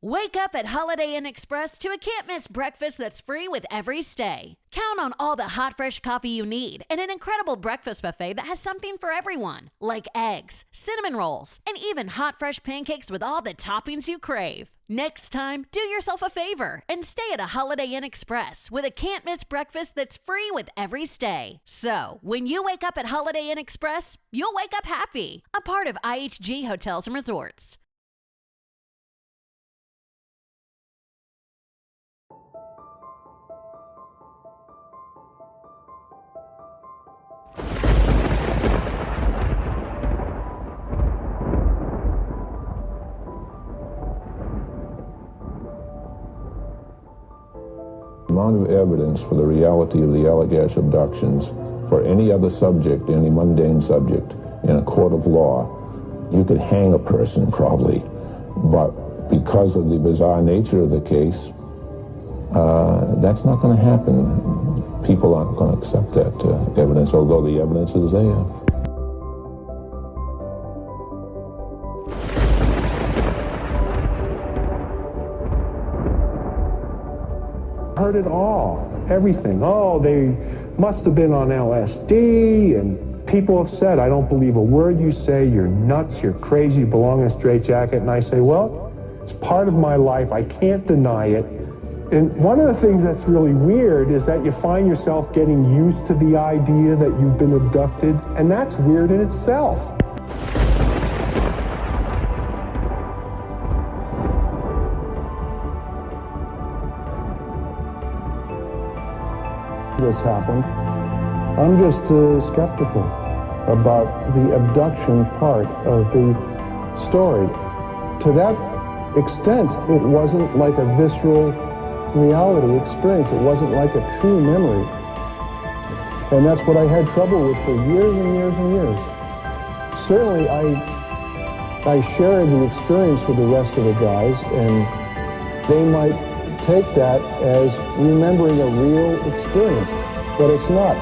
Wake up at Holiday Inn Express to a can't-miss breakfast that's free with every stay. Count on all the hot, fresh coffee you need and an incredible breakfast buffet that has something for everyone, like eggs, cinnamon rolls, and even hot, fresh pancakes with all the toppings you crave. Next time, do yourself a favor and stay at a Holiday Inn Express with a can't-miss breakfast that's free with every stay. So, when you wake up at Holiday Inn Express, you'll wake up happy. A part of IHG Hotels and Resorts. The amount of evidence for the reality of the Alagash abductions for any other subject, any mundane subject, in a court of law, you could hang a person probably. But because of the bizarre nature of the case, that's not going to happen. People aren't going to accept that evidence, although the evidence is there. Heard it all, everything. Oh, they must have been on LSD, and people have said, I don't believe a word you say, you're nuts, you're crazy, you belong in a straitjacket. And I say, well, it's part of my life, I can't deny it. And one of the things that's really weird is that you find yourself getting used to the idea that you've been abducted, and that's weird in itself. This happened, I'm just skeptical about the abduction part of the story. To that extent, it wasn't like a visceral reality experience. It wasn't like a true memory. And that's what I had trouble with for years and years and years. Certainly, I shared the experience with the rest of the guys, and they might take that as remembering a real experience, but it's not.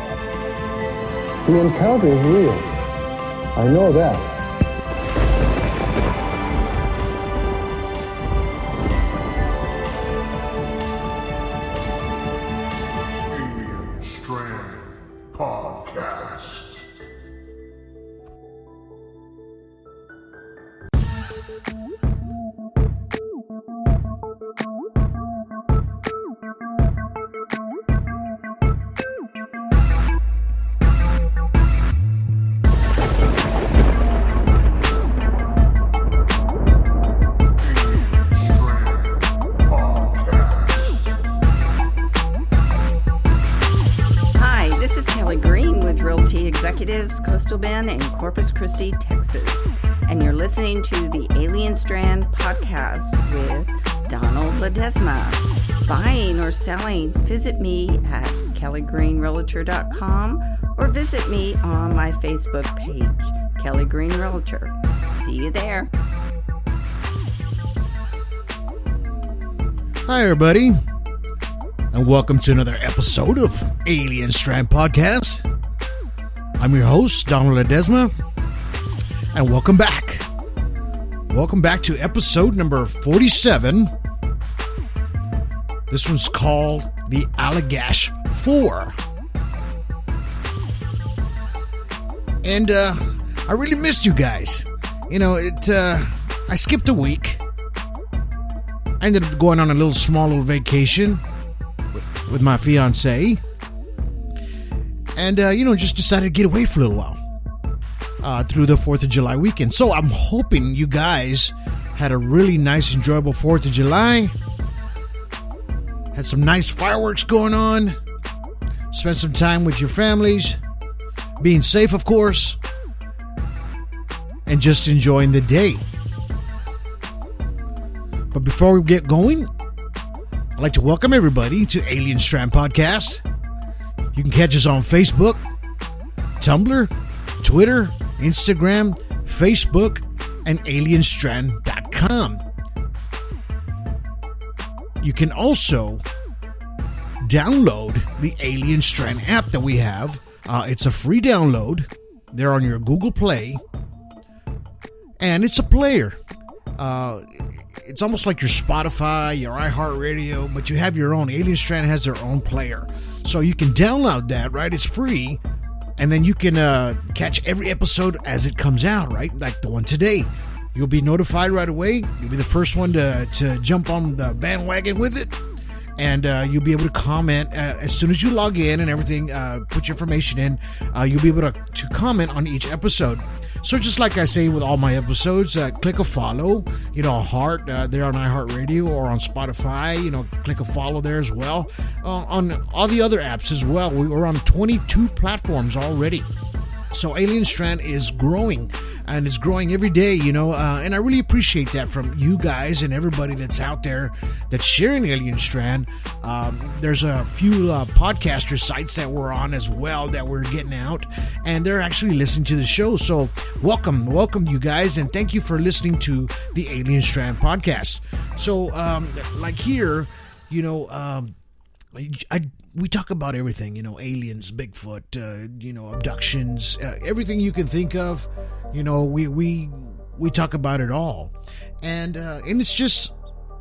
The encounter is real. I know that. Alien Strand Podcast. Executives, Coastal Bend, and Corpus Christi, Texas. And you're listening to the Alien Strand Podcast with Donald Ledesma. Buying or selling, visit me at kellygreenrealtor.com or visit me on my Facebook page, Kelly Green Realtor. See you there. Hi, everybody, and welcome to another episode of Alien Strand Podcast. I'm your host, Donald Ledesma, and welcome back. Welcome back to episode number 47. This one's called the Alagash 4. And I really missed you guys. You know, I skipped a week. I ended up going on a small little vacation with my fiance. And, just decided to get away for a little while through the 4th of July weekend. So I'm hoping you guys had a really nice, enjoyable 4th of July. Had some nice fireworks going on. Spent some time with your families. Being safe, of course. And just enjoying the day. But before we get going, I'd like to welcome everybody to Alien Strand Podcast. You can catch us on Facebook, Tumblr, Twitter, Instagram, Facebook, and alienstrand.com. You can also download the Alien Strand app that we have. It's a free download. They're on your Google Play. And it's a player. it's almost like your Spotify, your iHeartRadio, but you have your own. Alien Strand has their own player. So you can download that, right? It's free. And then you can catch every episode as it comes out, right? Like the one today. You'll be notified right away. You'll be the first one to jump on the bandwagon with it. And you'll be able to comment as soon as you log in and everything, put your information in. You'll be able to comment on each episode. So just like I say with all my episodes, click a follow, a heart there on iHeartRadio or on Spotify, click a follow there as well. On all the other apps as well. We're on 22 platforms already. So Alien Strand is growing, and it's growing every day, and I really appreciate that from you guys and everybody that's out there that's sharing Alien Strand. There's a few podcaster sites that we're on as well that we're getting out, and they're actually listening to the show. So welcome you guys, and thank you for listening to the Alien Strand podcast. So like here, we talk about everything, aliens, Bigfoot, abductions, everything you can think of. We talk about it all, and it's just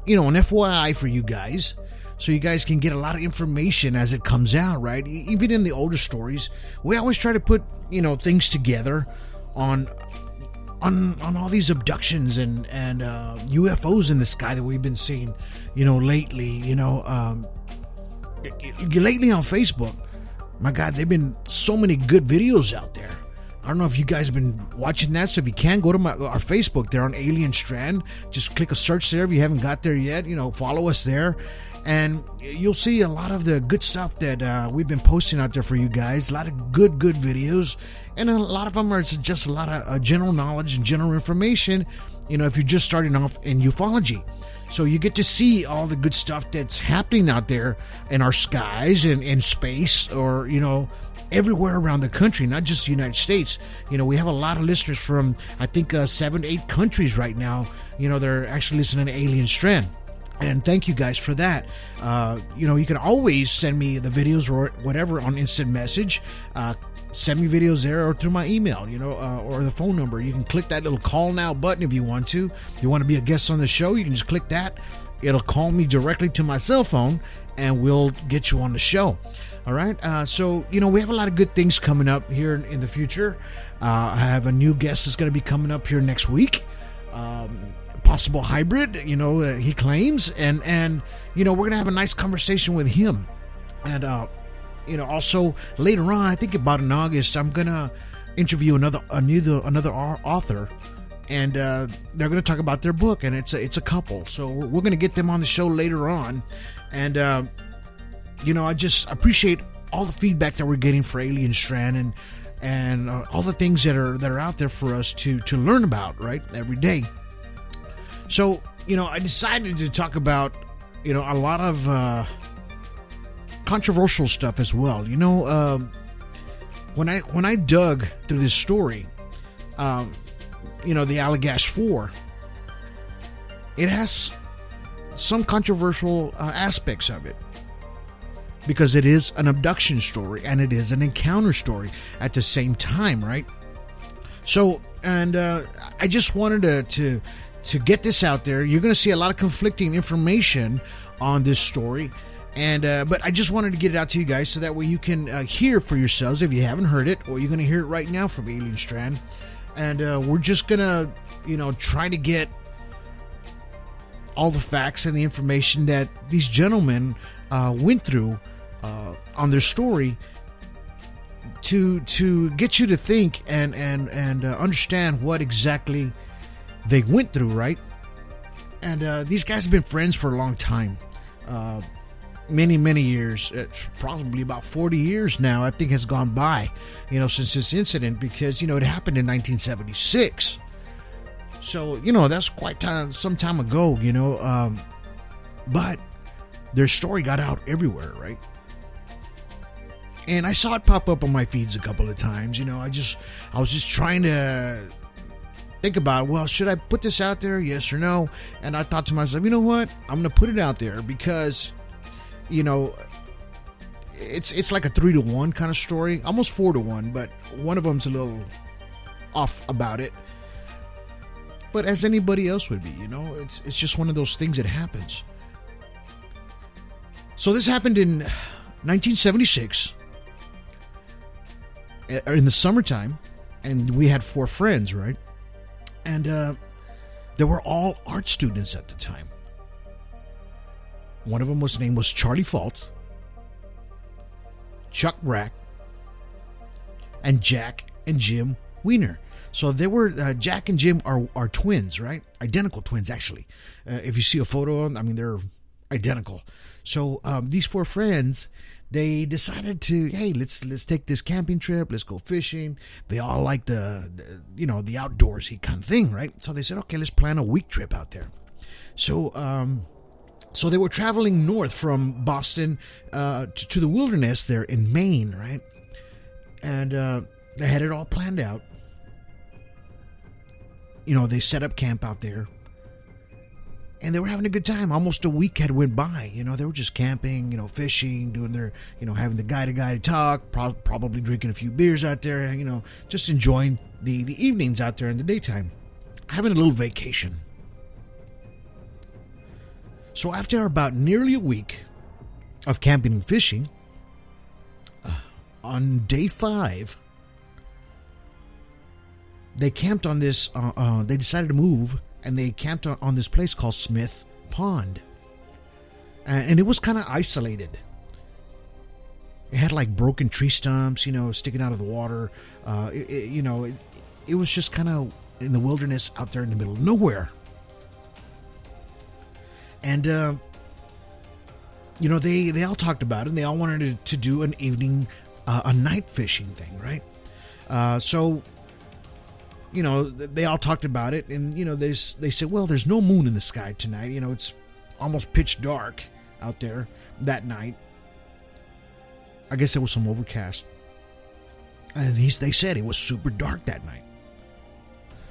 an FYI for you guys, so you guys can get a lot of information as it comes out, right? Even in the older stories, we always try to put things together on all these abductions and UFOs in the sky that we've been seeing, lately, lately on Facebook. My God, they've been so many good videos out there. I don't know if you guys have been watching that, so if you can, go to our Facebook there on Alien Strand. Just click a search there if you haven't got there yet. Follow us there, and you'll see a lot of the good stuff that we've been posting out there for you guys. A lot of good videos, and a lot of them are just a lot of general knowledge and general information, if you're just starting off in ufology. So you get to see all the good stuff that's happening out there in our skies and in space, or, everywhere around the country, not just the United States. We have a lot of listeners from, I think, 7 to 8 countries right now. They're actually listening to Alien Strand. And thank you guys for that. You can always send me the videos or whatever on instant message. Send me videos there or through my email, or the phone number. You can click that little call now button if you want to. If you want to be a guest on the show, you can just click that. It'll call me directly to my cell phone, and we'll get you on the show. All right. So, we have a lot of good things coming up here in the future. I have a new guest that's going to be coming up here next week. Possible hybrid, he claims. And we're going to have a nice conversation with him. And, also later on, I think about in August, I'm going to interview another author. And they're going to talk about their book. And it's a couple. So we're going to get them on the show later on. And, I just appreciate all the feedback that we're getting for Alien Strand and all the things that are out there for us to learn about, right, every day. So, I decided to talk about, a lot of controversial stuff as well. When I dug through this story, the Alagash 4, it has some controversial aspects of it. Because it is an abduction story and it is an encounter story at the same time, right? So, and I just wanted to get this out there. You're going to see a lot of conflicting information on this story, and but I just wanted to get it out to you guys so that way you can hear for yourselves if you haven't heard it, or you're going to hear it right now from Alien Strand. And we're just going to, try to get all the facts and the information that these gentlemen went through on their story to get you to think and understand what exactly they went through, right? And these guys have been friends for a long time, many years. It's probably about 40 years now, I think, has gone by, since this incident, because it happened in 1976. So that's quite some time ago, but their story got out everywhere, right? And I saw it pop up on my feeds a couple of times. I was just trying to think about, well, should I put this out there? Yes or no? And I thought to myself, you know what? I'm going to put it out there because, it's like a 3-to-1 kind of story, almost 4-to-1, but one of them's a little off about it. But as anybody else would be, it's just one of those things that happens. So this happened in 1976, in the summertime, and we had 4 friends, right? And they were all art students at the time. One of them name was Charlie Fault, Chuck Brack, and Jack and Jim Wiener. So they were Jack and Jim are twins, right? Identical twins, actually. If you see a photo of them, they're identical. So these 4 friends, they decided to, hey, let's take this camping trip. Let's go fishing. They all like the outdoorsy kind of thing, right? So they said, okay, let's plan a week trip out there. So they were traveling north from Boston to the wilderness there in Maine, right? And they had it all planned out. They set up camp out there. And they were having a good time. Almost a week had went by. They were just camping, fishing, doing their, having the guy-to-guy talk, probably drinking a few beers out there, just enjoying the evenings out there in the daytime. Having a little vacation. So after about nearly a week of camping and fishing, on day 5, they camped on this, they decided to move, and they camped on this place called Smith Pond. And it was kind of isolated. It had like broken tree stumps, sticking out of the water. It was just kind of in the wilderness out there in the middle of nowhere. And, they all talked about it, and they all wanted to do an evening, a night fishing thing, right? So they all talked about it, and, they said, well, there's no moon in the sky tonight. It's almost pitch dark out there that night. I guess there was some overcast. And they said it was super dark that night.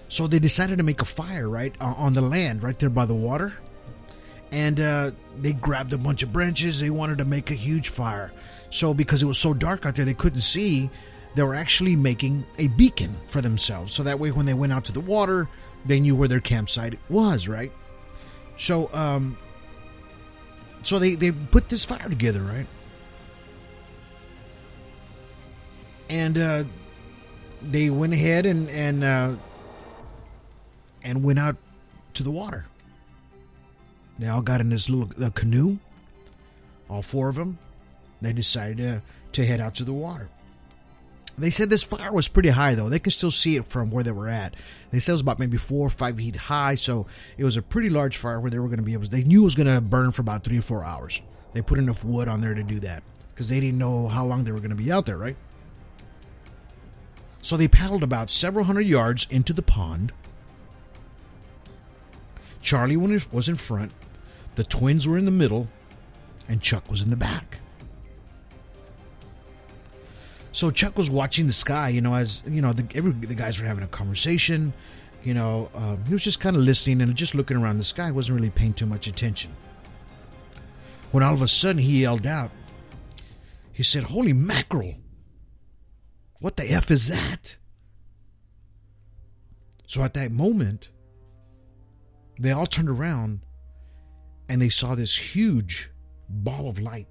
So they decided to make a fire, right, on the land, right there by the water. And they grabbed a bunch of branches. They wanted to make a huge fire. So because it was so dark out there, they couldn't see. They were actually making a beacon for themselves. So that way, when they went out to the water, they knew where their campsite was, right? So, they put this fire together, right? And they went ahead and went out to the water. They all got in this little canoe, all 4 of them. They decided to head out to the water. They said this fire was pretty high, though. They could still see it from where they were at. They said it was about maybe 4 or 5 feet high, so it was a pretty large fire where they were going to be able to... They knew it was going to burn for about 3 or 4 hours. They put enough wood on there to do that because they didn't know how long they were going to be out there, right? So they paddled about several hundred yards into the pond. Charlie was in front. The twins were in the middle, and Chuck was in the back. So Chuck was watching the sky, as the guys were having a conversation. He was just kind of listening and just looking around the sky. Wasn't really paying too much attention. When all of a sudden he yelled out, he said, "Holy mackerel! What the F is that?" So at that moment, they all turned around and they saw this huge ball of light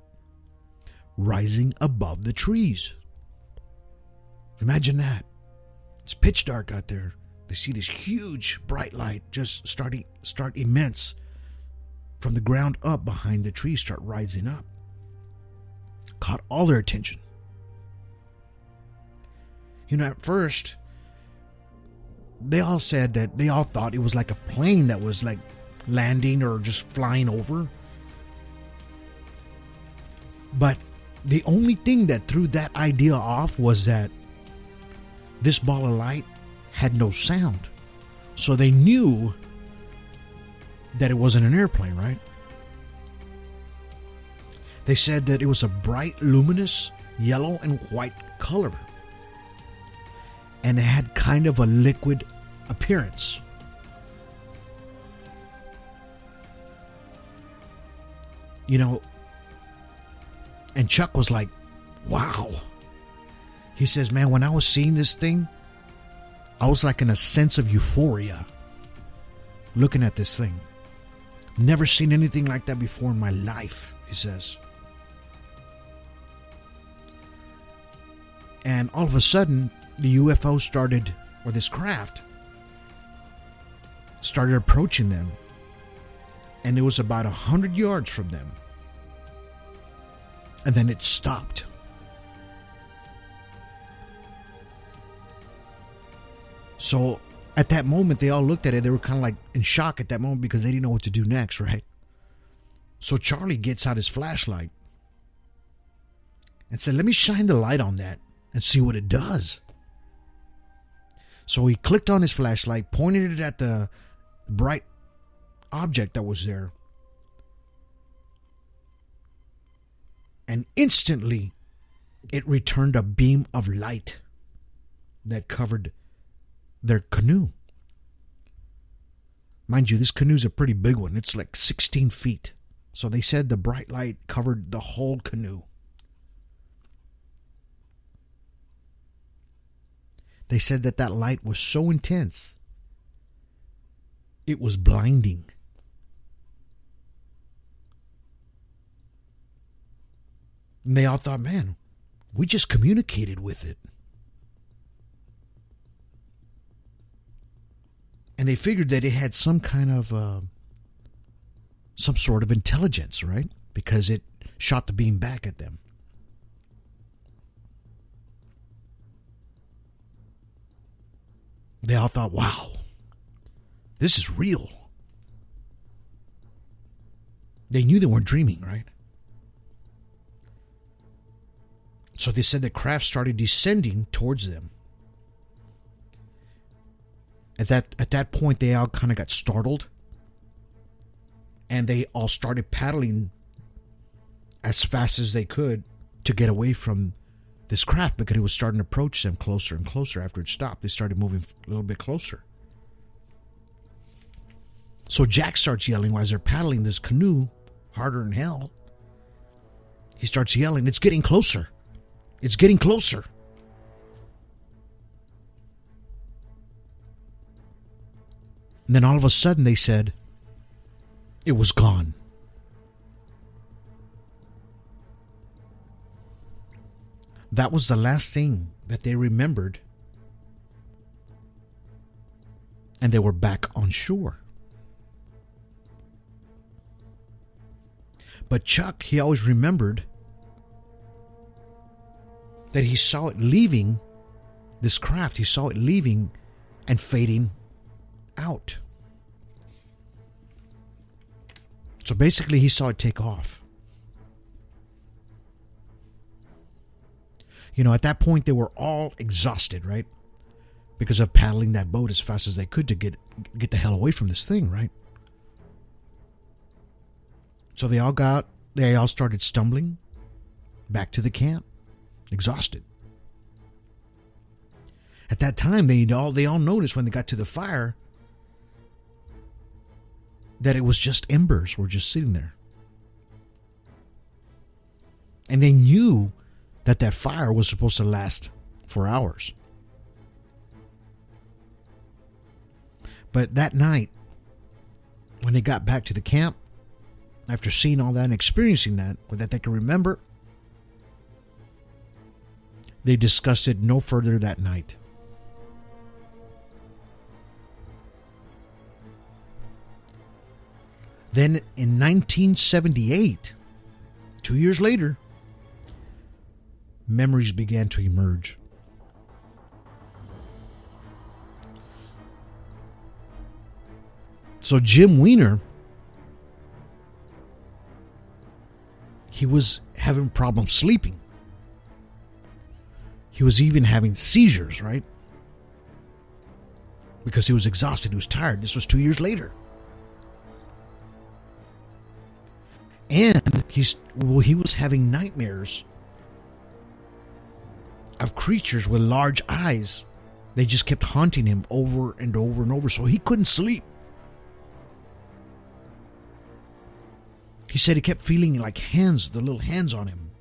rising above the trees. Imagine that. It's pitch dark out there. They see this huge bright light just start immense from the ground up behind the trees, start rising up. Caught all their attention. At first, they all said that they all thought it was like a plane that was like landing or just flying over. But the only thing that threw that idea off was that this ball of light had no sound. So they knew that it wasn't an airplane, right? They said that it was a bright, luminous yellow and white color. And it had kind of a liquid appearance. And Chuck was like, wow. He says, man, when I was seeing this thing, I was like in a sense of euphoria. looking at this thing. Never seen anything like that before in my life, he says. And all of a sudden, the UFO started, or this craft, started approaching them. And it was about 100 yards from them. And then it stopped. So at that moment, they all looked at it. They were kind of like in shock at that moment because they didn't know what to do next, right? So Charlie gets out his flashlight and said, let me shine the light on that and see what it does. So he clicked on his flashlight, pointed it at the bright object that was there. And instantly, it returned a beam of light that covered their canoe. Mind you, this canoe's a pretty big one. It's like 16 feet. So they said the bright light covered the whole canoe. They said that that light was so intense, it was blinding. And they all thought, man, we just communicated with it. And they figured that it had some kind of, some sort of intelligence, right? Because it shot the beam back at them. They all thought, wow, this is real. They knew they weren't dreaming, right? So they said the craft started descending towards them. At that point, they all kind of got startled. And they all started paddling as fast as they could to get away from this craft because it was starting to approach them closer and closer. After it stopped, they started moving a little bit closer. So Jack starts yelling while they're paddling this canoe harder than hell. He starts yelling, it's getting closer. It's getting closer. And then all of a sudden they said, it was gone. That was the last thing that they remembered. And they were back on shore. But Chuck, he always remembered that he saw it leaving this craft. He saw it leaving and fading out. So basically, he saw it take off. You know, at that point, they were all exhausted, right? Because of paddling that boat as fast as they could to get the hell away from this thing, right? So they all started stumbling back to the camp, exhausted. At that time, they all noticed when they got to the fire that it was just embers were just sitting there. And they knew that fire was supposed to last for hours. But that night, when they got back to the camp, after seeing all that and experiencing that they could remember, they discussed it no further that night. Then in 1978, 2 years later, memories began to emerge. So Jim Weiner, he was having problems sleeping. He was even having seizures, right? Because he was exhausted, he was tired. This was 2 years later. And he was having nightmares of creatures with large eyes. They just kept haunting him over and over and over, so he couldn't sleep. He said he kept feeling like hands, the little hands on him,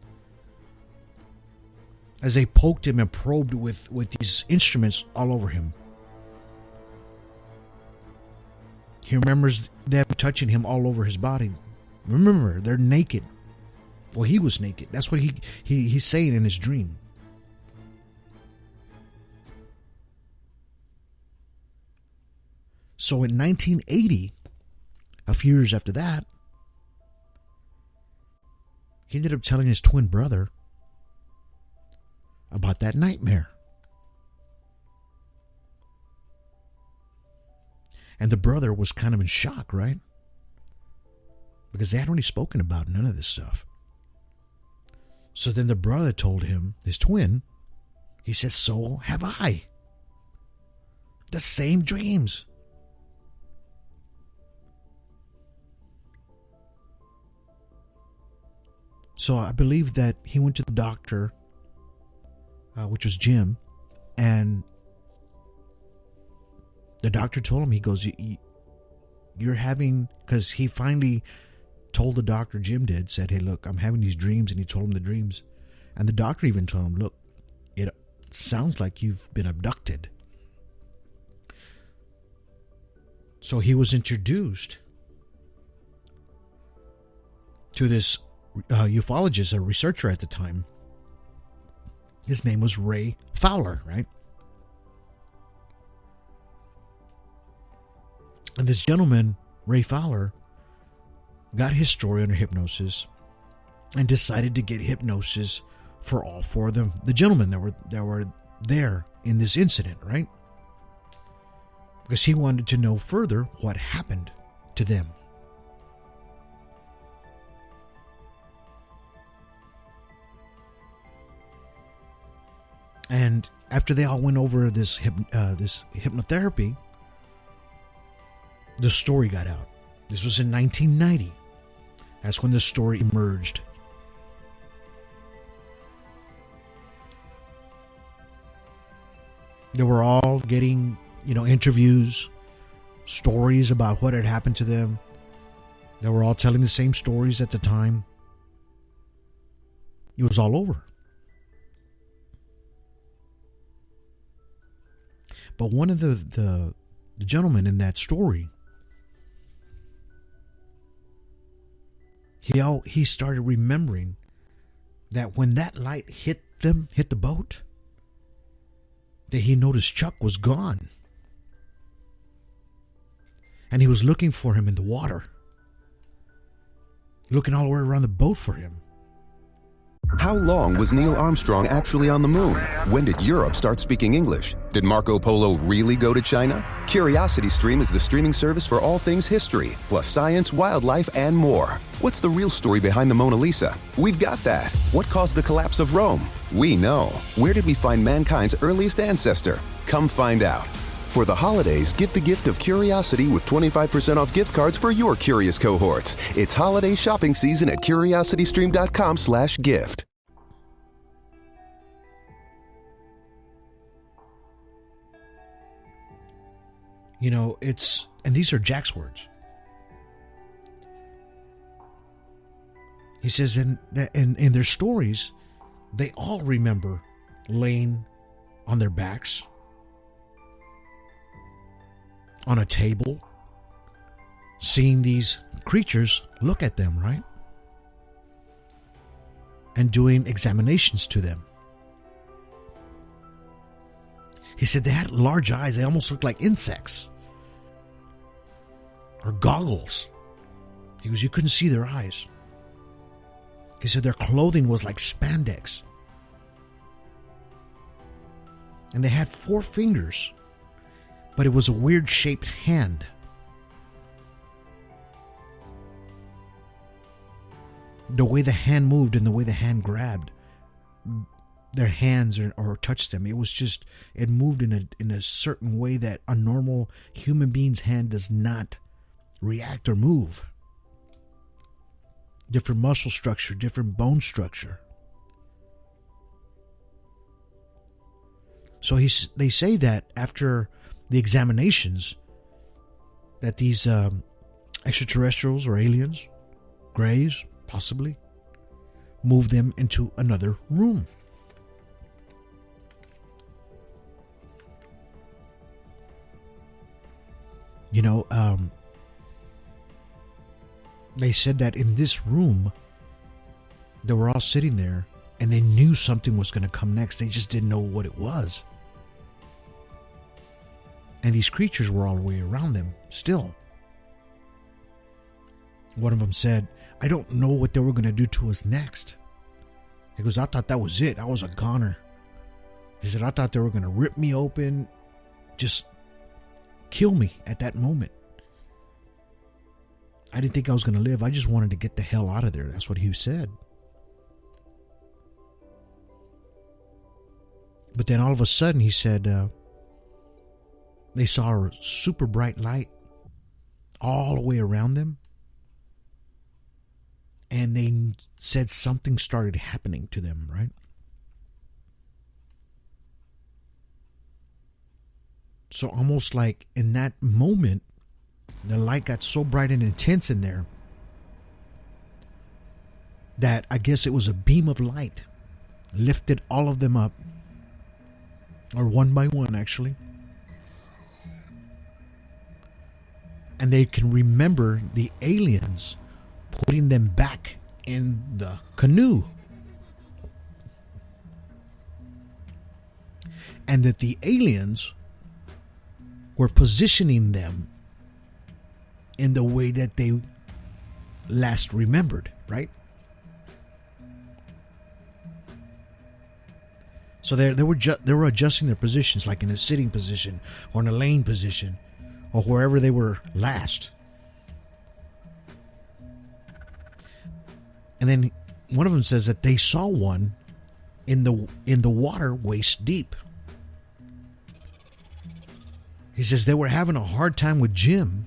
as they poked him and probed with these instruments all over him. He remembers them touching him all over his body. Remember, they're naked. Well, he was naked. That's what he's saying in his dream. So in 1980, a few years after that, he ended up telling his twin brother about that nightmare. And the brother was kind of in shock, right? Because they hadn't really spoken about none of this stuff. So then the brother told him, his twin, he said, so have I. The same dreams. So I believe that he went to the doctor, which was Jim, and the doctor told him, he goes, you're having, because he finally told the doctor, Jim did, said, hey, look, I'm having these dreams, and he told him the dreams. And the doctor even told him, look, it sounds like you've been abducted. So he was introduced to this ufologist, a researcher at the time. His name was Ray Fowler, right? And this gentleman, Ray Fowler, got his story under hypnosis and decided to get hypnosis for all four of them, the gentlemen that were there in this incident, right? Because he wanted to know further what happened to them. And after they all went over this hypnotherapy, the story got out. This was in 1990. That's when the story emerged. They were all getting, interviews, stories about what had happened to them. They were all telling the same stories at the time. It was all over. But one of the gentlemen in that story, he started remembering that when that light hit the boat, that he noticed Chuck was gone. And he was looking for him in the water, looking all the way around the boat for him. How long was Neil Armstrong actually on the moon? When did Europe start speaking English? Did Marco Polo really go to China? CuriosityStream is the streaming service for all things history, plus science, wildlife, and more. What's the real story behind the Mona Lisa? We've got that. What caused the collapse of Rome? We know. Where did we find mankind's earliest ancestor? Come find out. For the holidays, give the gift of curiosity with 25% off gift cards for your curious cohorts. It's holiday shopping season at curiositystream.com/gift. And these are Jack's words. He says in their stories, they all remember laying on their backs on a table, seeing these creatures look at them, right? And doing examinations to them. He said they had large eyes. They almost looked like insects. Or goggles. He goes, you couldn't see their eyes. He said their clothing was like spandex. And they had 4 fingers, but it was a weird shaped hand. The way the hand moved and the way the hand grabbed their hands or touched them, it moved in a certain way that a normal human being's hand does not react or move. Different muscle structure, different bone structure. So they say that after the examinations, that these extraterrestrials or aliens, greys possibly, move them into another room. they said that in this room, they were all sitting there and they knew something was going to come next. They just didn't know what it was. And these creatures were all the way around them still. One of them said, I don't know what they were going to do to us next. He goes, I thought that was it. I was a goner. He said, I thought they were going to rip me open, just kill me at that moment. I didn't think I was going to live. I just wanted to get the hell out of there. That's what he said. But then all of a sudden, he said, they saw a super bright light all the way around them. And they said something started happening to them, right? So almost like in that moment, the light got so bright and intense in there that I guess it was a beam of light lifted all of them up, or one by one actually. And they can remember the aliens putting them back in the canoe. And that the aliens were positioning them in the way that they last remembered, right? So they were adjusting their positions, like in a sitting position or in a laying position or wherever they were last. And then one of them says that they saw one in the water waist deep. He says they were having a hard time with Jim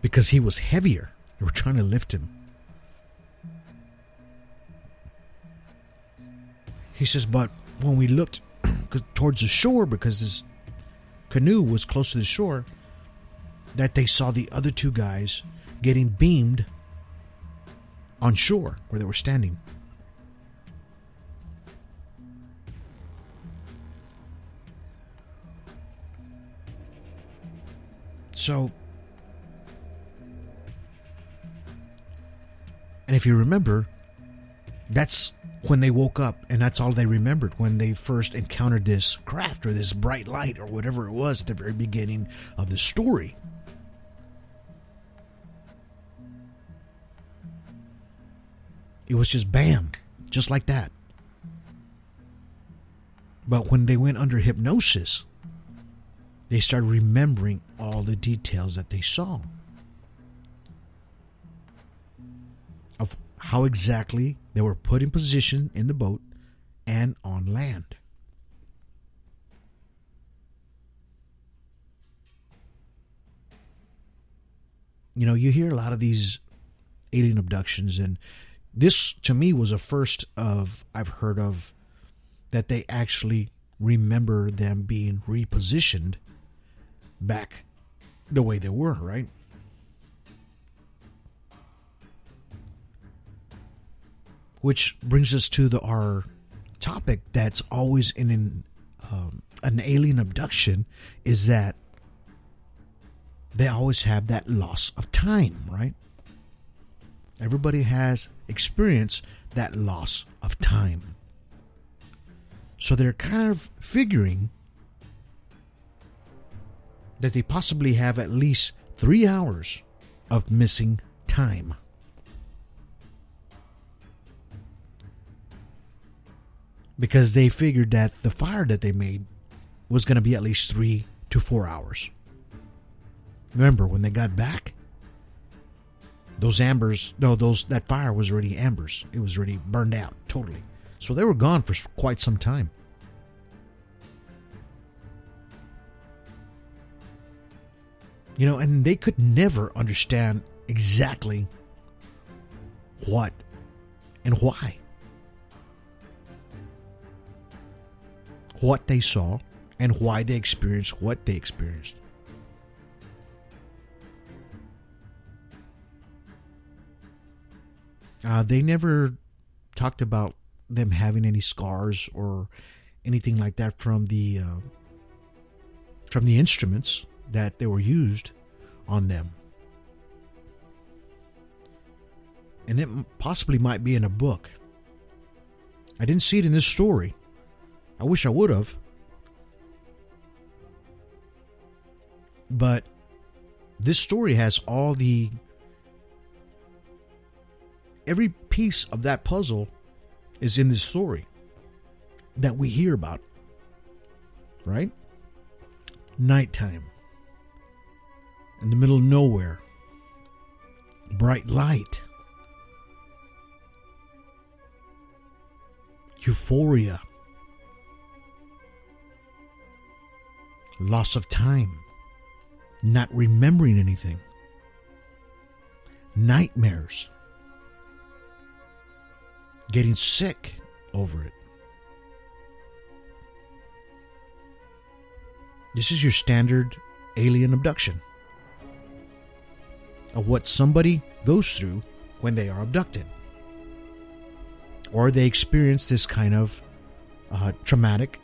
because he was heavier. They were trying to lift him. He says, but when we looked towards the shore, because his canoe was close to the shore, that they saw the other two guys getting beamed on shore where they were standing. So, and if you remember, that's when they woke up, and that's all they remembered when they first encountered this craft or this bright light or whatever it was at the very beginning of the story. It was just bam, just like that. But when they went under hypnosis, they started remembering all the details that they saw of how exactly they were put in position in the boat and on land. You know, you hear a lot of these alien abductions, and this to me was a first of I've heard of that they actually remember them being repositioned back the way they were, right? Which brings us to our topic that's always in an alien abduction, is that they always have that loss of time, right? Everybody has experienced that loss of time. So they're kind of figuring that they possibly have at least 3 hours of missing time. Because they figured that the fire that they made was going to be at least 3 to 4 hours. Remember, when they got back, that fire was already embers. It was already burned out totally. So they were gone for quite some time. You know, and they could never understand exactly what and why. What they saw and why they experienced what they experienced. They never talked about them having any scars or anything like that from the instruments that they were used on them. And it possibly might be in a book. I didn't see it in this story. I wish I would have. But this story has every piece of that puzzle is in this story that we hear about. Right? Nighttime. In the middle of nowhere. Bright light. Euphoria. Loss of time. Not remembering anything. Nightmares. Getting sick over it. This is your standard alien abduction of what somebody goes through when they are abducted. Or they experience this kind of traumatic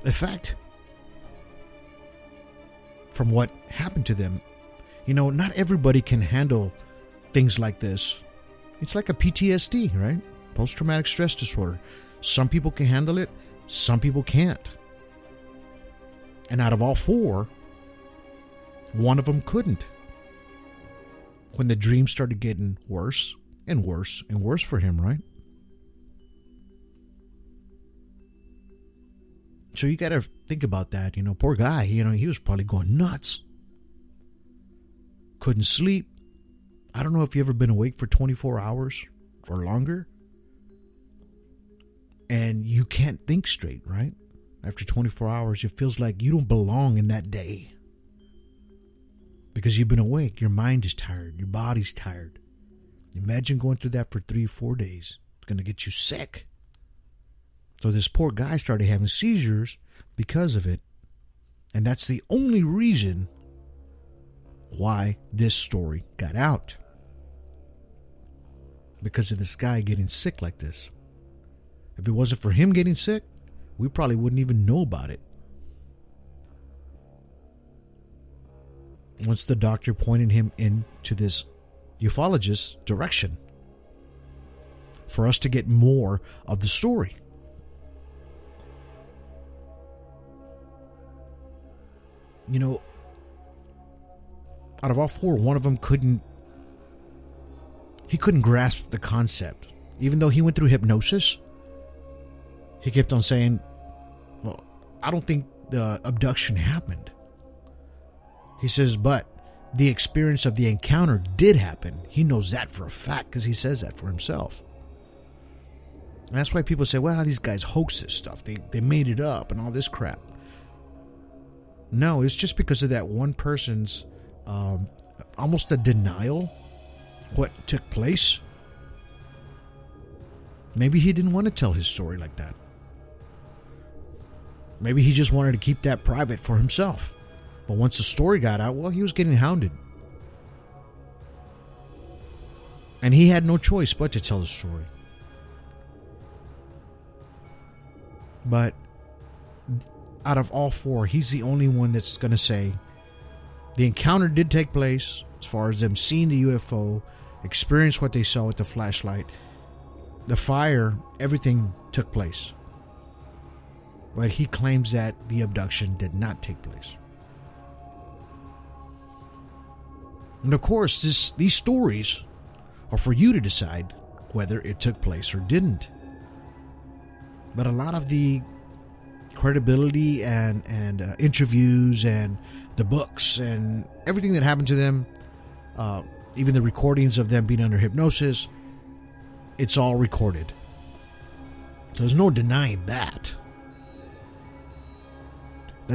effect from what happened to them. You know, not everybody can handle things like this. It's like a PTSD, right? Post-traumatic stress disorder. Some people can handle it, some people can't. And out of all four, one of them couldn't. When the dream started getting worse and worse and worse for him, right? So you got to think about that. You know, poor guy, you know, he was probably going nuts. Couldn't sleep. I don't know if you've ever been awake for 24 hours or longer. And you can't think straight, right? After 24 hours, it feels like you don't belong in that day. Because you've been awake. Your mind is tired. Your body's tired. Imagine going through that for 3-4 days. It's going to get you sick. So this poor guy started having seizures because of it. And that's the only reason why this story got out. Because of this guy getting sick like this. If it wasn't for him getting sick, we probably wouldn't even know about it. Once the doctor pointed him into this ufologist's direction for us to get more of the story. You know, out of all four, one of them couldn't grasp the concept. Even though he went through hypnosis, he kept on saying, well, I don't think the abduction happened. He says, but the experience of the encounter did happen. He knows that for a fact because he says that for himself. And that's why people say, well, these guys hoax this stuff. They made it up and all this crap. No, it's just because of that one person's almost a denial what took place. Maybe he didn't want to tell his story like that. Maybe he just wanted to keep that private for himself. But once the story got out, well, he was getting hounded. And he had no choice but to tell the story. But out of all four, he's the only one that's going to say the encounter did take place, as far as them seeing the UFO, experience what they saw with the flashlight, the fire, everything took place. But he claims that the abduction did not take place. And of course, these stories are for you to decide whether it took place or didn't. But a lot of the credibility and interviews and the books and everything that happened to them, even the recordings of them being under hypnosis, it's all recorded. There's no denying that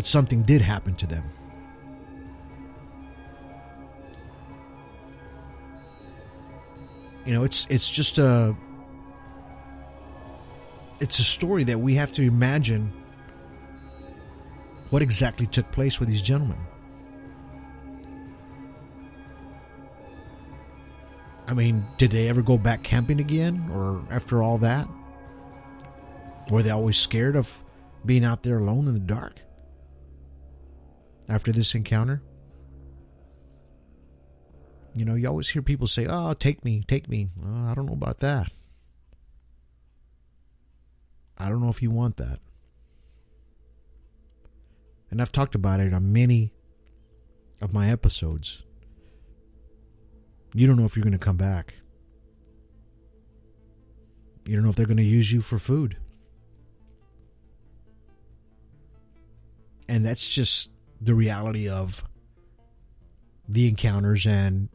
something did happen to them. You know, it's just it's a story that we have to imagine what exactly took place with these gentlemen. I mean, did they ever go back camping again? Or after all that? Were they always scared of being out there alone in the dark? After this encounter? You know, you always hear people say, oh, take me. I don't know about that. I don't know if you want that. And I've talked about it on many of my episodes. You don't know if you're going to come back. You don't know if they're going to use you for food. And that's just the reality of the encounters and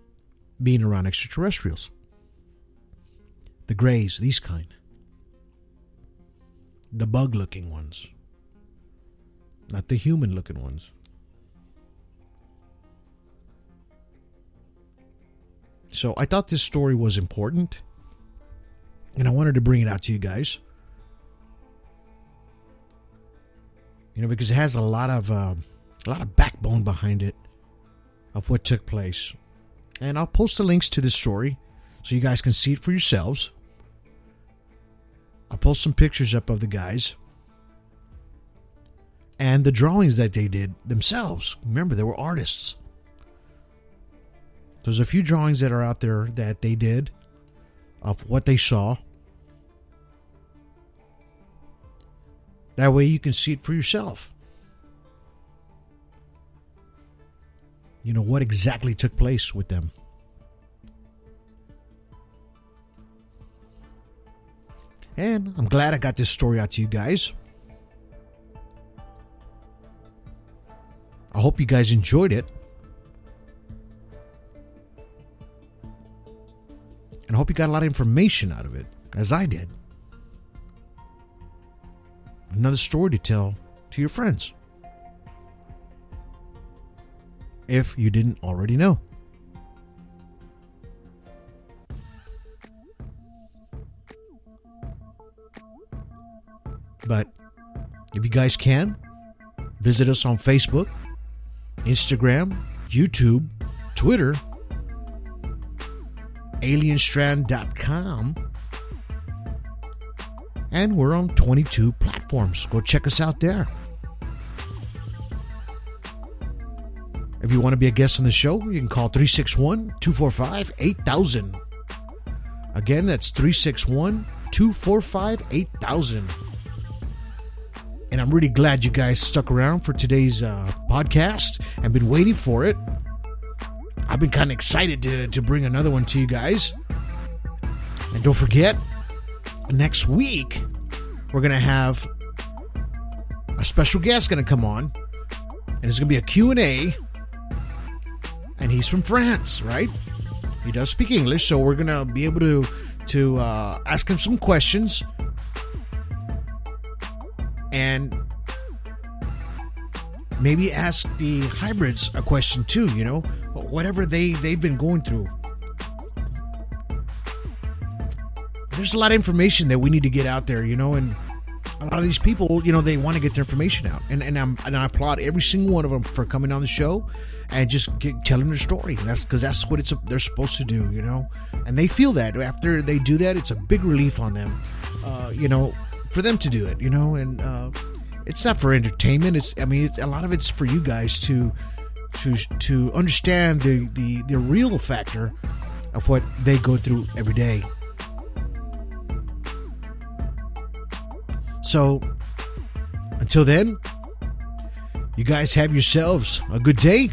being around extraterrestrials. The greys, these kind. The bug-looking ones. Not the human-looking ones. So I thought this story was important. And I wanted to bring it out to you guys. You know, because it has a lot of backbone behind it of what took place. And I'll post the links to this story so you guys can see it for yourselves. I'll post some pictures up of the guys and the drawings that they did themselves. Remember, they were artists. There's a few drawings that are out there that they did of what they saw. That way you can see it for yourself. You know, what exactly took place with them. And I'm glad I got this story out to you guys. I hope you guys enjoyed it. And I hope you got a lot of information out of it, as I did. Another story to tell to your friends, if you didn't already know. But if you guys can, visit us on Facebook, Instagram, YouTube, Twitter, alienstrand.com, and we're on 22 platforms. Go check us out there. If you want to be a guest on the show, you can call 361-245-8000. Again, that's 361-245-8000. And I'm really glad you guys stuck around for today's podcast and been waiting for it. I've been kind of excited to bring another one to you guys. And don't forget, next week, we're going to have a special guest going to come on. And it's going to be a Q&A. And he's from France, right? He does speak English, so we're going to be able to ask him some questions. And maybe ask the hybrids a question too, you know, whatever they've been going through. There's a lot of information that we need to get out there, you know, and a lot of these people, you know, they want to get their information out. And I applaud every single one of them for coming on the show and just telling their story. That's because that's what they're supposed to do, you know. And they feel that after they do that, it's a big relief on them, you know, for them to do it, you know. And it's not for entertainment. A lot of it's for you guys to understand the real factor of what they go through every day. So, until then, you guys have yourselves a good day.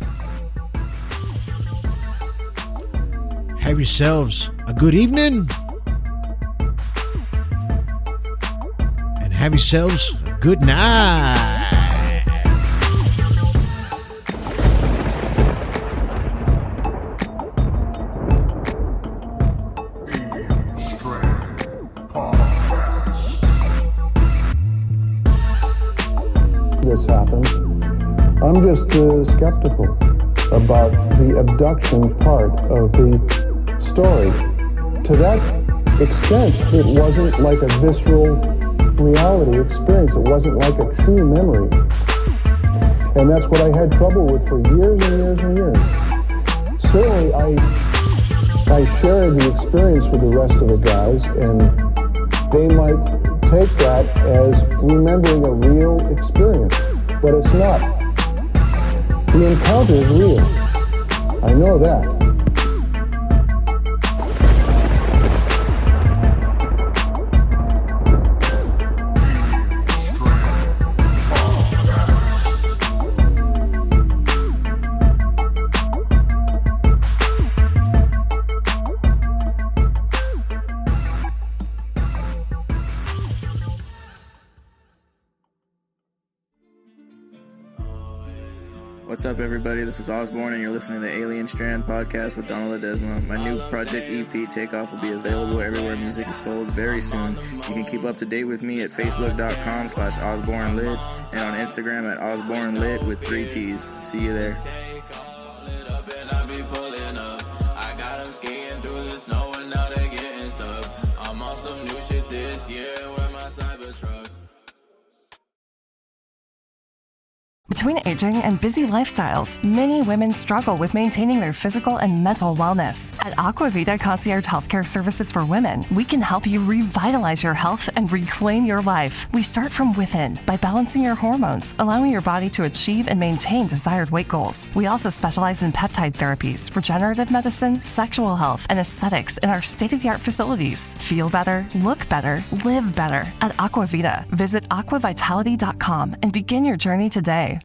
Have yourselves a good evening. And have yourselves a good night. This happened. I'm just skeptical about the abduction part of the story. To that extent, it wasn't like a visceral reality experience. It wasn't like a true memory. And that's what I had trouble with for years and years and years. Certainly, I shared the experience with the rest of the guys, and they might take that as remembering a real experience, but it's not. The encounter is real. I know that. What's up, everybody? This is Osborne, and you're listening to the Alien Strand podcast with Donald Ledesma. My new project EP, Takeoff, will be available everywhere music is sold very soon. You can keep up to date with me at facebook.com/OsborneLid and on Instagram at OsborneLid with 3 T's. See you there. Between aging and busy lifestyles, many women struggle with maintaining their physical and mental wellness. At Aquavita Concierge Healthcare Services for Women, we can help you revitalize your health and reclaim your life. We start from within by balancing your hormones, allowing your body to achieve and maintain desired weight goals. We also specialize in peptide therapies, regenerative medicine, sexual health, and aesthetics in our state-of-the-art facilities. Feel better, look better, live better at Aquavita. Visit aquavitality.com and begin your journey today.